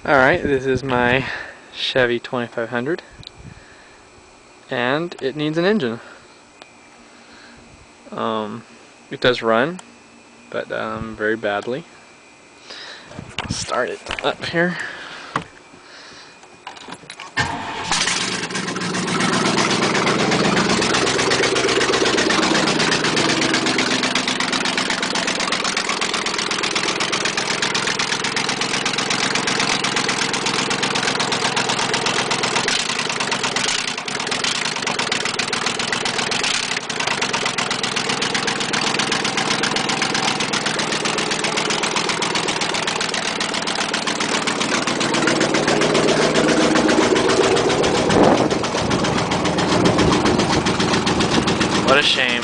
Alright, this is my Chevy 2500 and it needs an engine. It does run, but very badly. I'll start it up here. What a shame.